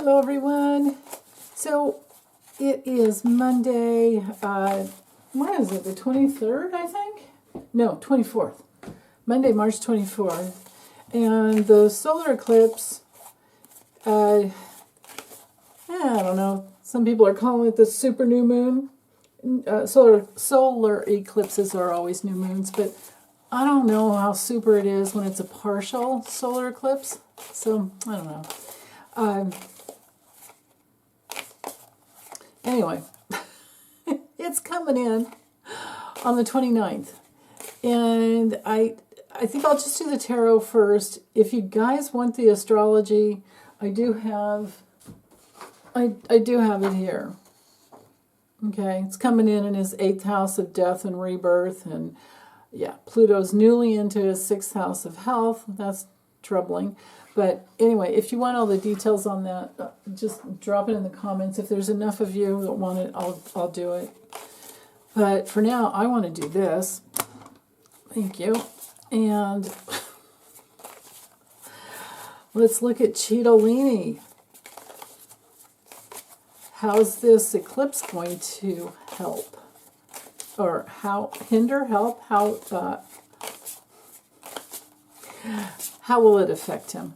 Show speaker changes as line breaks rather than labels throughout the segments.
Hello everyone. So it is Monday, what is it, the 23rd, I think? No, 24th. Monday, March 24th. And the solar eclipse, I don't know, some people are calling it the super new moon. Solar eclipses are always new moons, but I don't know how super it is when it's a partial solar eclipse. So, I don't know. Anyway, it's coming in on the 29th. And I think I'll just do the tarot first. If you guys want the astrology, I do have it here. Okay, it's coming in his 8th house of death and rebirth, and yeah, Pluto's newly into his 6th house of health. That's troubling. But anyway, if you want all the details on that, just drop it in the comments. If there's enough of you that want it, I'll do it. But for now, I want to do this. Thank you. And let's look at Cheetolinni. How's this eclipse going to help? Or how will it affect him?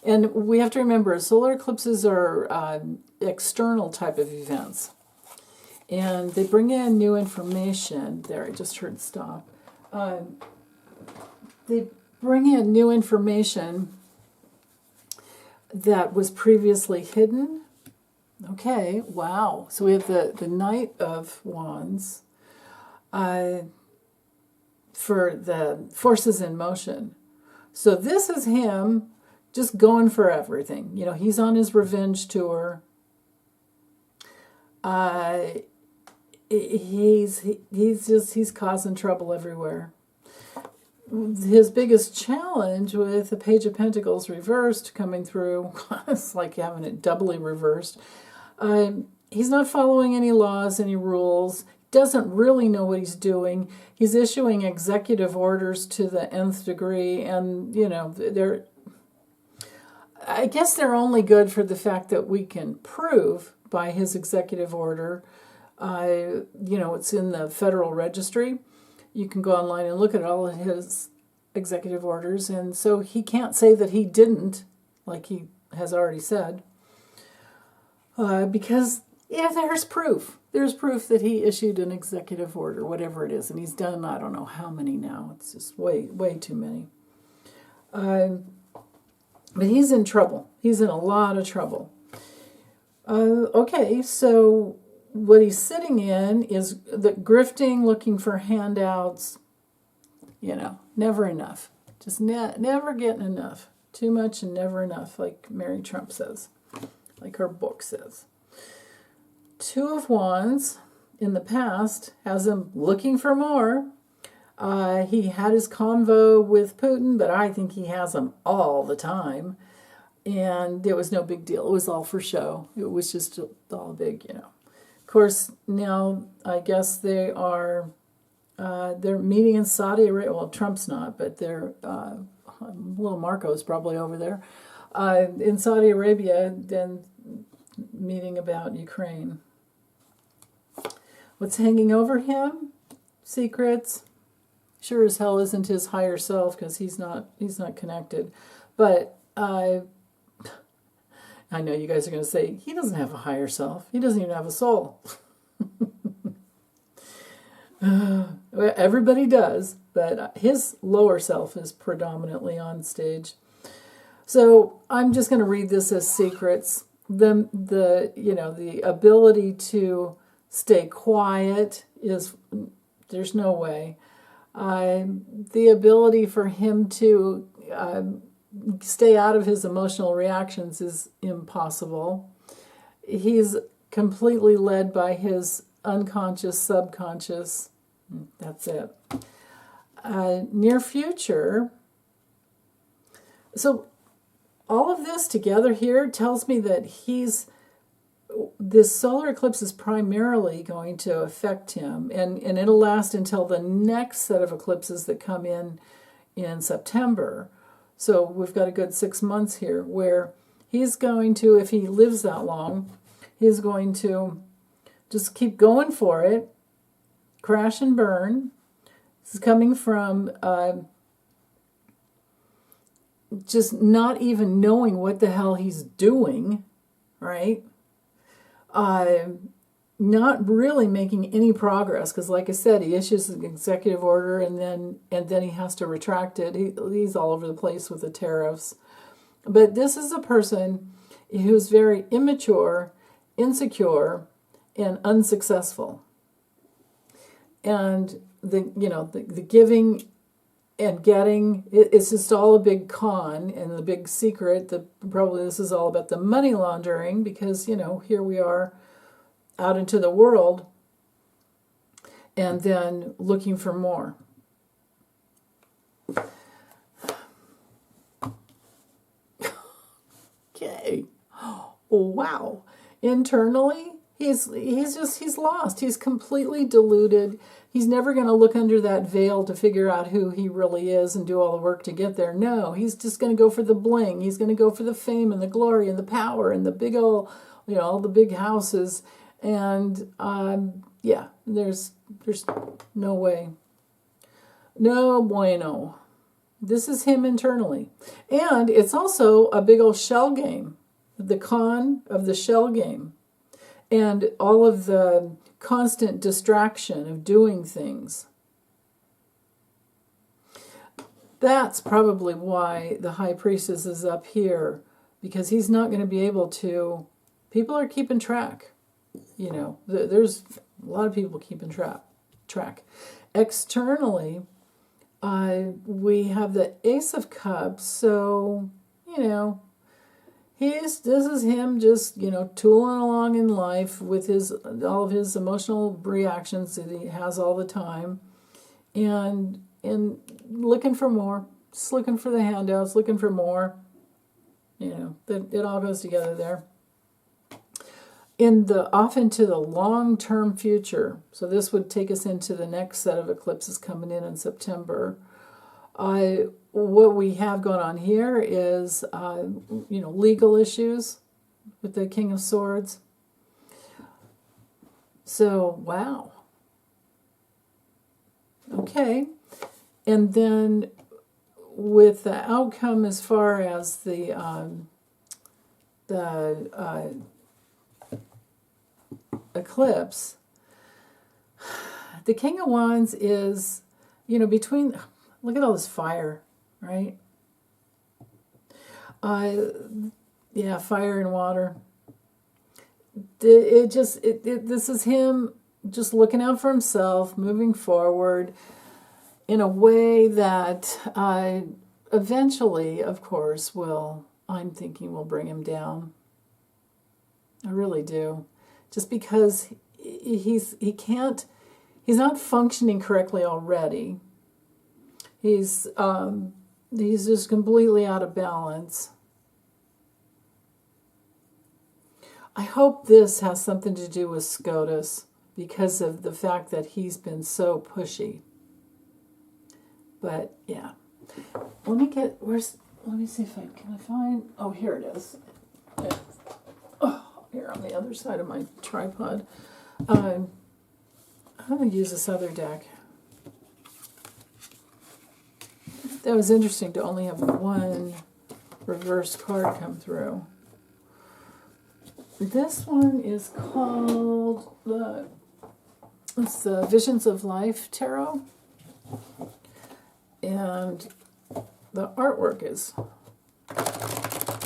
And we have to remember, solar eclipses are external type of events. And they bring in new information. There, I just heard stop. They bring in new information that was previously hidden. Okay, wow. So we have the Knight of Wands for the forces in motion. So this is him just going for everything. You know, he's on his revenge tour. He's causing trouble everywhere. His biggest challenge with the Page of Pentacles reversed coming through, it's like having it doubly reversed. He's not following any laws, any rules. Doesn't really know what he's doing. He's issuing executive orders to the nth degree, and you know, I guess they're only good for the fact that we can prove by his executive order. You know, it's in the Federal Registry. You can go online and look at all of his executive orders, and so he can't say that he didn't, like he has already said, because yeah, there's proof. There's proof that he issued an executive order, whatever it is, and he's done I don't know how many now. It's just way too many. But he's in trouble. He's in a lot of trouble. Okay, so what he's sitting in is the grifting, looking for handouts. You know, never enough. Just never getting enough. Too much and never enough, like Mary Trump says, like her book says. 2 of Wands in the past has him looking for more. He had his convo with Putin, but I think he has them all the time. And it was no big deal. It was all for show. It was just all big, you know. Of course, now I guess they're meeting in Saudi Arabia. Well, Trump's not, but they're little Marco's probably over there in Saudi Arabia, then meeting about Ukraine. What's hanging over him? Secrets. Sure as hell isn't his higher self, because he's not connected. But I know you guys are going to say, he doesn't have a higher self. He doesn't even have a soul. Everybody does, but his lower self is predominantly on stage. So I'm just going to read this as secrets. The ability to stay quiet there's no way. The ability for him to stay out of his emotional reactions is impossible. He's completely led by his unconscious, subconscious. That's it. Near future. So all of this together here tells me that this solar eclipse is primarily going to affect him, and it'll last until the next set of eclipses that come in September. So we've got a good 6 months here where he's going to, if he lives that long, he's going to just keep going for it, crash and burn. This is coming from just not even knowing what the hell he's doing, right? Not really making any progress, because like I said, he issues an executive order and then he has to retract it. He's all over the place with the tariffs. But this is a person who's very immature, insecure, and unsuccessful. And the giving and getting, it's just all a big con and the big secret that probably this is all about the money laundering, because, here we are out into the world and then looking for more. Okay. Oh, wow. Internally, he's lost. He's completely deluded. He's never going to look under that veil to figure out who he really is and do all the work to get there. No, he's just going to go for the bling. He's going to go for the fame and the glory and the power and the big old, all the big houses. And there's no way. No bueno. This is him internally. And it's also a big old shell game. The con of the shell game. And all of the constant distraction of doing things. That's probably why the high priestess is up here. Because he's not going to be able to... People are keeping track. There's a lot of people keeping track. Externally, we have the Ace of Cups, so, this is him just, tooling along in life with all of his emotional reactions that he has all the time, and looking for more, just looking for the handouts, looking for more, that it all goes together there. Off into the long-term future, so this would take us into the next set of eclipses coming in September. What we have going on here is, legal issues with the King of Swords. So, wow. Okay. And then with the outcome as far as the eclipse, the King of Wands is, between, look at all this fire, right? Fire and water. This is him just looking out for himself, moving forward in a way that eventually, of course, will bring him down. I really do. Just because he's not functioning correctly already. He's just completely out of balance. I hope this has something to do with SCOTUS because of the fact that he's been so pushy. But yeah, let me see if can I find. Oh, here it is. Here on the other side of my tripod. I'm going to use this other deck. That was interesting to only have one reverse card come through. This one is called the Visions of Life Tarot. And the artwork is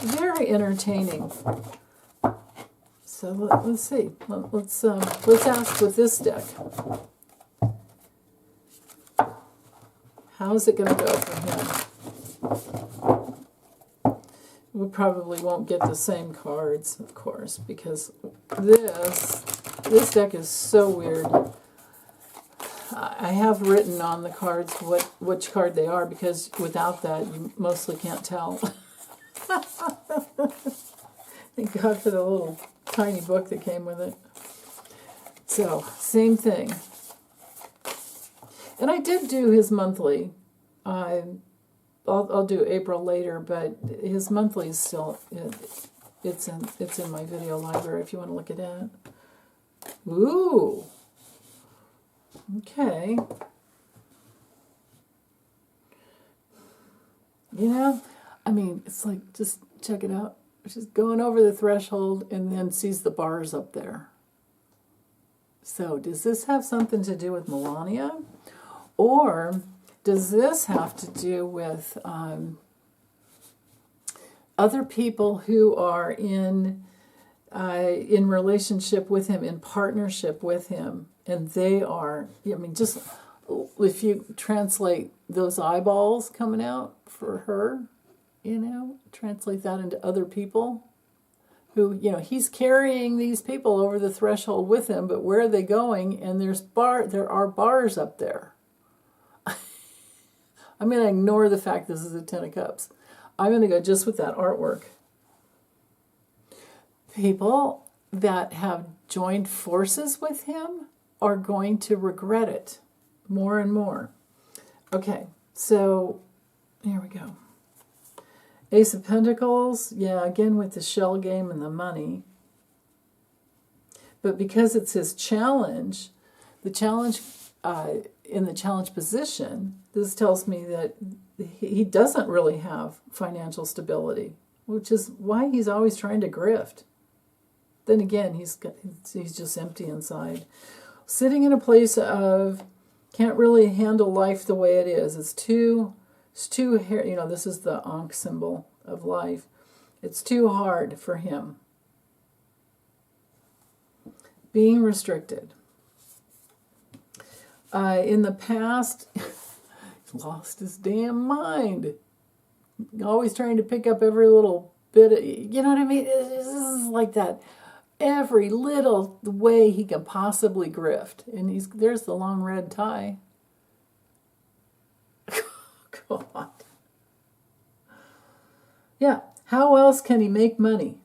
very entertaining. So let's see. Let's ask with this deck. How is it going to go for him? We probably won't get the same cards, of course, because this deck is so weird. I have written on the cards which card they are, because without that you mostly can't tell. Thank God for the little tiny book that came with it. So, same thing. And I did do his monthly. I'll do April later, but his monthly is still it's in my video library if you want to look at that. Ooh. Okay. You know, I mean, it's like, just check it out. She's going over the threshold and then sees the bars up there. So does this have something to do with Melania? Or does this have to do with other people who are in relationship with him, in partnership with him, and they are, I mean, just if you translate those eyeballs coming out for her, translate that into other people who, he's carrying these people over the threshold with him, but where are they going? And there are bars up there. I'm going to ignore the fact this is a Ten of Cups. I'm going to go just with that artwork. People that have joined forces with him are going to regret it more and more. Okay, so here we go. Ace of Pentacles, yeah, again with the shell game and the money. But because it's his challenge, the challenge in the challenge position, this tells me that he doesn't really have financial stability, which is why he's always trying to grift. Then again, he's just empty inside. Sitting in a place of can't really handle life the way it is. It's too this is the Ankh symbol of life. It's too hard for him. Being restricted. In the past, he's lost his damn mind. Always trying to pick up every little bit of, you know what I mean? This is like that. Every little way he can possibly grift. And there's the long red tie. God. Yeah. How else can he make money?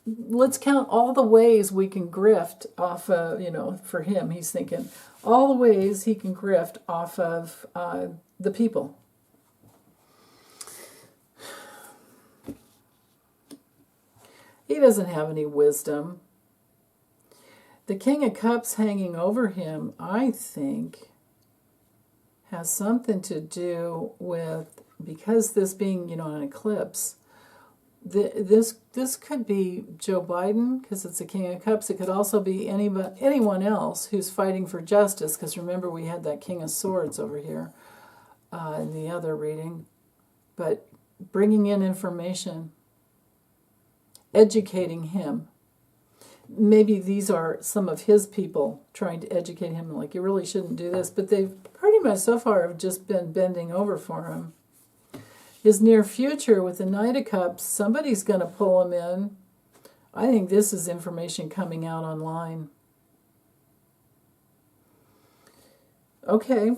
Let's count all the ways we can grift off of, for him, he's thinking, all the ways he can grift off of the people. He doesn't have any wisdom. The King of Cups hanging over him, I think, has something to do with, because this being, an eclipse, this could be Joe Biden, because it's a King of Cups. It could also be anyone else who's fighting for justice, because remember we had that King of Swords over here in the other reading. But bringing in information, educating him. Maybe these are some of his people trying to educate him, like, you really shouldn't do this. But they've pretty much so far have just been bending over for him. His near future with the Knight of Cups, somebody's going to pull him in. I think this is information coming out online. Okay.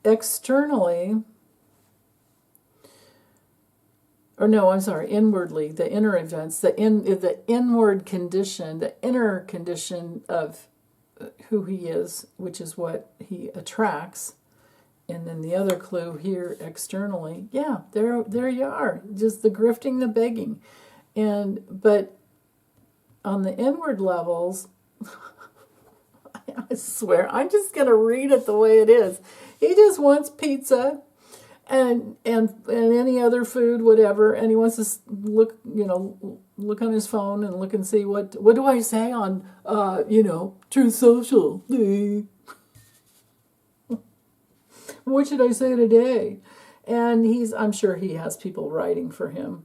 Externally, or no, I'm sorry, inwardly, the inner events, the inward condition, the inner condition of who he is, which is what he attracts. And then the other clue here externally, yeah, there you are, just the grifting, the begging. But on the inward levels, I swear, I'm just going to read it the way it is. He just wants pizza and any other food, whatever, and he wants to look on his phone and look and see what do I say on Truth Social. What should I say today? And I'm sure he has people writing for him.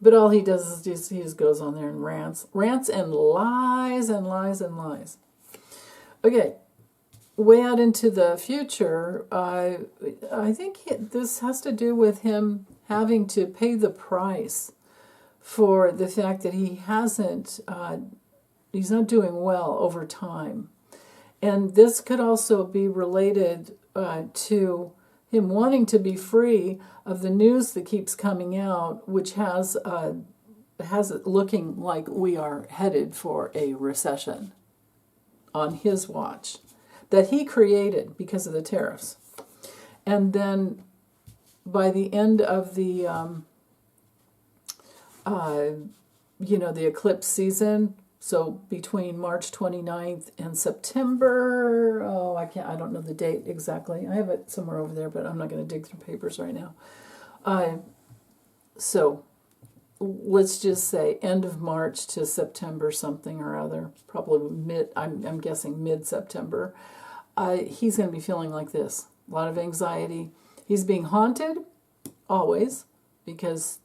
But all he does is he just goes on there and rants and lies and lies and lies. Okay, way out into the future, I think this has to do with him having to pay the price for the fact that he's not doing well over time. And this could also be related to him wanting to be free of the news that keeps coming out, which has it looking like we are headed for a recession on his watch. that he created because of the tariffs. And then by the end of the, the eclipse season, so between March 29th and September, I don't know the date exactly. I have it somewhere over there, but I'm not going to dig through papers right now. So let's just say end of March to September something or other, probably I'm guessing mid-September. He's going to be feeling like this. A lot of anxiety. He's being haunted, always, because,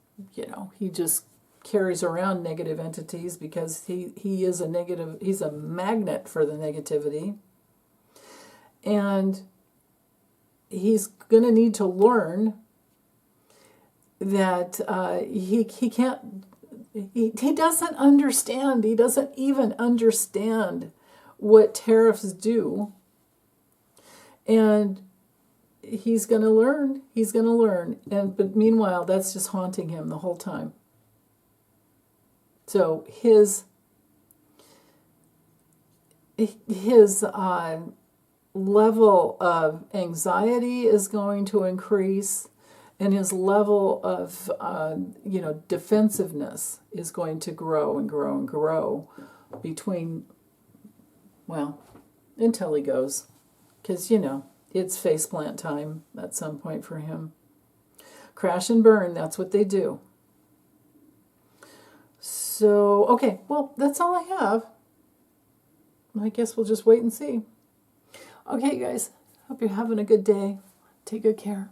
he just carries around negative entities because he is he's a magnet for the negativity. And he's going to need to learn that he doesn't understand. He doesn't even understand what tariffs do. And he's going to learn. But meanwhile, that's just haunting him the whole time. So his level of anxiety is going to increase, and his level of defensiveness is going to grow and grow and grow until he goes, because it's faceplant time at some point for him. Crash and burn, that's what they do. So, okay, well, that's all I have. I guess we'll just wait and see. Okay, guys, hope you're having a good day. Take good care.